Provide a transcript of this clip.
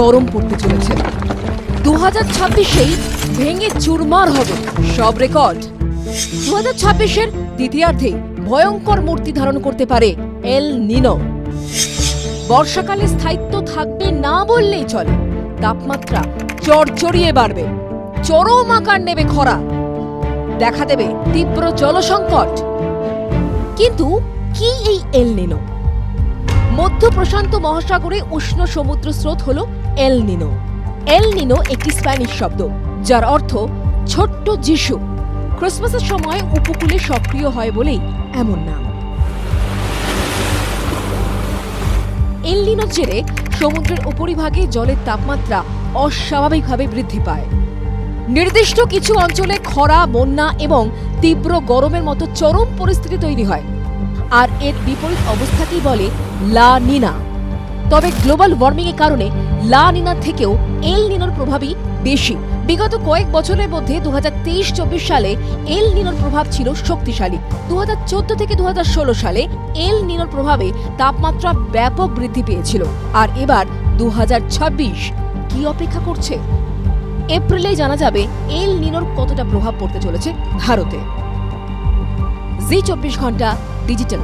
গরম পড়তে চলেছে। 2026-এই ভেঙে চুরমার হবে সব রেকর্ড। 2026-এর দ্বিতীয়ার্ধে ভয়ঙ্কর মূর্তি ধারণ করতে পারে এল নিনো। বর্ষাকালে স্থায়িত্ব থাকবে না বললেই চলে। তাপমাত্রা চড়চড়িয়ে বাড়বে, চরম আকার নেবে খরা, দেখা দেবে তীব্র জলসংকট। কিন্তু কি এই এল নিনো? মধ্য প্রশান্ত মহাসাগরে উষ্ণ সমুদ্র স্রোত হলো এল নিনো। এল নিনো একটি স্প্যানিশ শব্দ, যার অর্থ ছোট্ট যিশু। ক্রিসমাসের সময় উপকূলে সক্রিয় হয় বলেই এমন নাম। এল নিনোর জেরে সমুদ্রের উপরিভাগে জলের তাপমাত্রা অস্বাভাবিকভাবে বৃদ্ধি পায়। নির্দিষ্ট কিছু অঞ্চলে খরা, বন্যা এবং তীব্র গরমের মতো চরম পরিস্থিতি তৈরি হয়। আর এর বিপরীত অবস্থাকেই বলে লা নিনা। তবে গ্লোবাল ওয়ার্মিং এর কারণে লা নিনার থেকেও এল নিনোর প্রভাবই বেশি। বিগত কয়েক বছরের মধ্যে 2023-24 সালে এল নিনোর প্রভাব ছিল শক্তিশালী। 2014 থেকে 2016 সালে এল নিনোর প্রভাবে তাপমাত্রা ব্যাপক বৃদ্ধি পেয়েছিল। আর এবার 2026 কি অপেক্ষা করছে? এপ্রিলে জানা যাবে এল নিনোর কতটা প্রভাব পড়তে চলেছে ভারতে। জি 24 ঘন্টা ডিজিটাল।